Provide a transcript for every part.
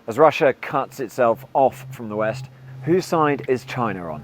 As Russia cuts itself off from the West, whose side is China on?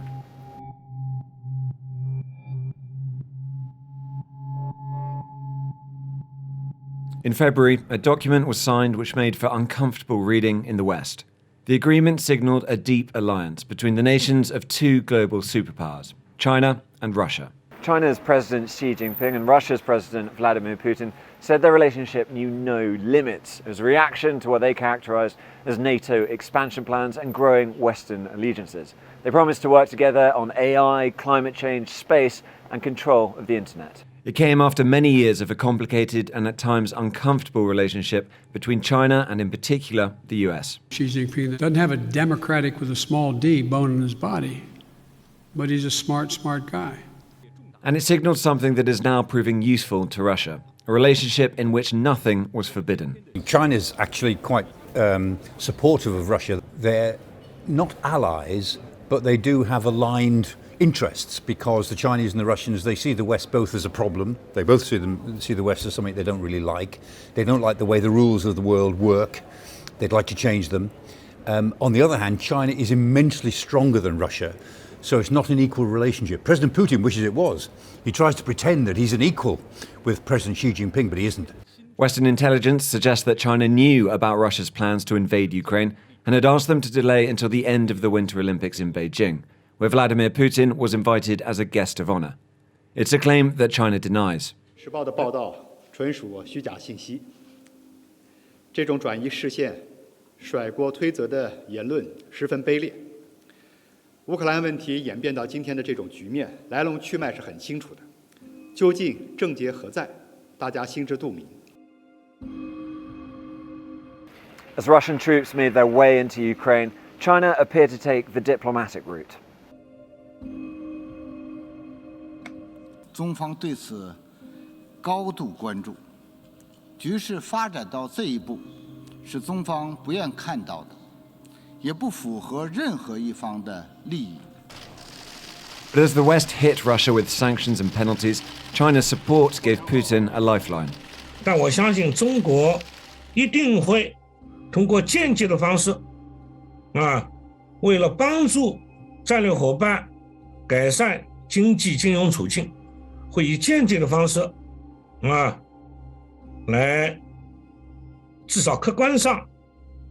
In February, a document was signed which made for uncomfortable reading in the West. The agreement signalled a deep alliance between the nations of two global superpowers, China and Russia. China's President Xi Jinping and Russia's President Vladimir Putin said their relationship knew no limits as a reaction to what they characterised as NATO expansion plans and growing Western allegiances. They promised to work together on AI, climate change, space and control of the internet. It came after many years of a complicated and at times uncomfortable relationship between China and, in particular, the US. Xi Jinping doesn't have a democratic with a small d bone in his body, but he's a smart guy. And it signalled something that is now proving useful to Russia, a relationship in which nothing was forbidden. China's actually quite supportive of Russia. They're not allies, but they do have aligned interests because the Chinese and the Russians, they see the West both as a problem. They both see the West as something they don't really like. They don't like the way the rules of the world work. They'd like to change them. On the other hand, China is immensely stronger than Russia, so it's not an equal relationship. President Putin wishes it was. He tries to pretend that he's an equal with President Xi Jinping, but he isn't. Western intelligence suggests that China knew about Russia's plans to invade Ukraine and had asked them to delay until the end of the Winter Olympics in Beijing, where Vladimir Putin was invited as a guest of honor. It's a claim that China denies. 时报的报道纯属虚假信息。这种转移视线、甩锅推责的言论十分卑劣。乌克兰问题演变到今天的这种局面，来龙去脉是很清楚的。究竟症结何在，大家心知肚明。 As Russian troops made their way into Ukraine, China appeared to take the diplomatic route. 中方对此高度关注，局势发展到这一步，是中方不愿看到的，也不符合任何一方的利益。 But as the West hit Russia with sanctions and penalties, China's support gave Putin a lifeline. 但我相信中国一定会通过间接的方式，为了帮助战略伙伴改善经济金融处境，会以间接的方式，来至少客观上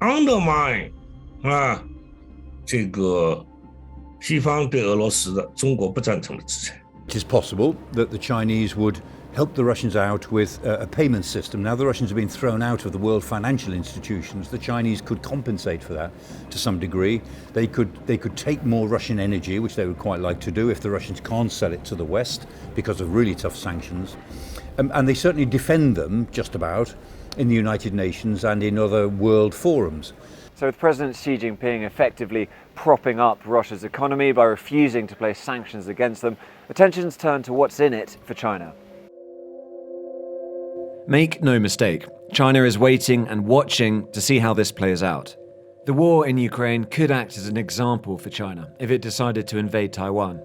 undermine 这个西方对俄罗斯的中国不赞成的制裁。 It is possible that the Chinese would help the Russians out with a payment system. Now the Russians have been thrown out of the world financial institutions. The Chinese could compensate for that to some degree. They could take more Russian energy, which they would quite like to do if the Russians can't sell it to the West because of really tough sanctions. And they certainly defend them, just about, in the United Nations and in other world forums. So with President Xi Jinping effectively propping up Russia's economy by refusing to place sanctions against them, attentions turn to what's in it for China. Make no mistake, China is waiting and watching to see how this plays out. The war in Ukraine could act as an example for China if it decided to invade Taiwan.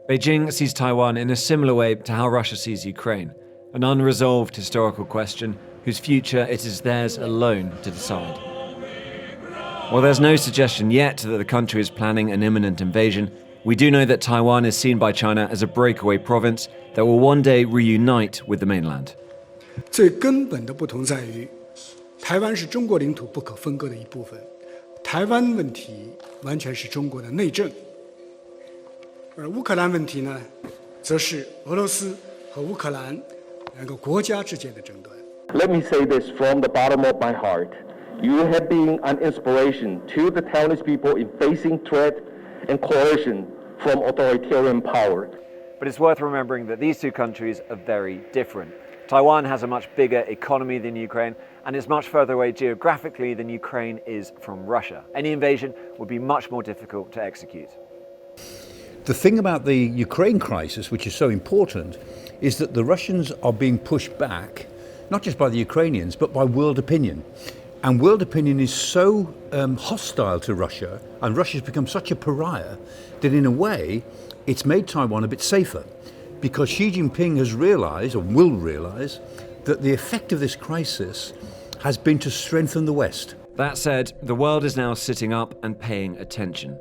Beijing sees Taiwan in a similar way to how Russia sees Ukraine, an unresolved historical question whose future it is theirs alone to decide. While there's no suggestion yet that the country is planning an imminent invasion, we do know that Taiwan is seen by China as a breakaway province that will one day reunite with the mainland. 最根本的不同在于，台湾是中国领土不可分割的一部分，台湾问题完全是中国的内政，而乌克兰问题呢，则是俄罗斯和乌克兰两个国家之间的争端。Let me say this from the bottom of my heart. You have been an inspiration to the Taiwanese people in facing threat and coercion from authoritarian power. But it's worth remembering that these two countries are very different. Taiwan has a much bigger economy than Ukraine, and is much further away geographically than Ukraine is from Russia. Any invasion would be much more difficult to execute. The thing about the Ukraine crisis, which is so important, is that the Russians are being pushed back, not just by the Ukrainians, but by world opinion. And world opinion is so hostile to Russia, and Russia's become such a pariah, that in a way, it's made Taiwan a bit safer. Because Xi Jinping has realised, or will realise, that the effect of this crisis has been to strengthen the West. That said, the world is now sitting up and paying attention.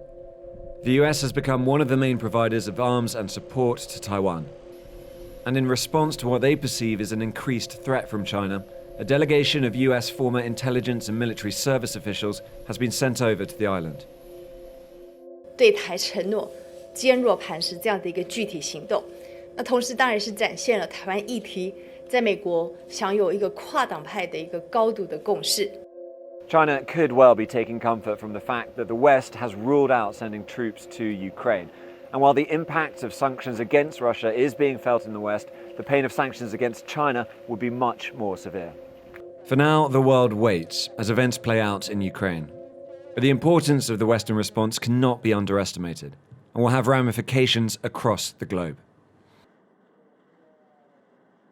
The US has become one of the main providers of arms and support to Taiwan. And in response to what they perceive as an increased threat from China, a delegation of US former intelligence and military service officials has been sent over to the island. 对台承诺坚若磐石这样的一个具体行动，那同时当然是展现了台湾议题在美国享有一个跨党派的一个高度的共识。 China could well be taking comfort from the fact that the West has ruled out sending troops to Ukraine. And while the impact of sanctions against Russia is being felt in the West, the pain of sanctions against China would be much more severe. For now, the world waits as events play out in Ukraine. But the importance of the Western response cannot be underestimated and will have ramifications across the globe.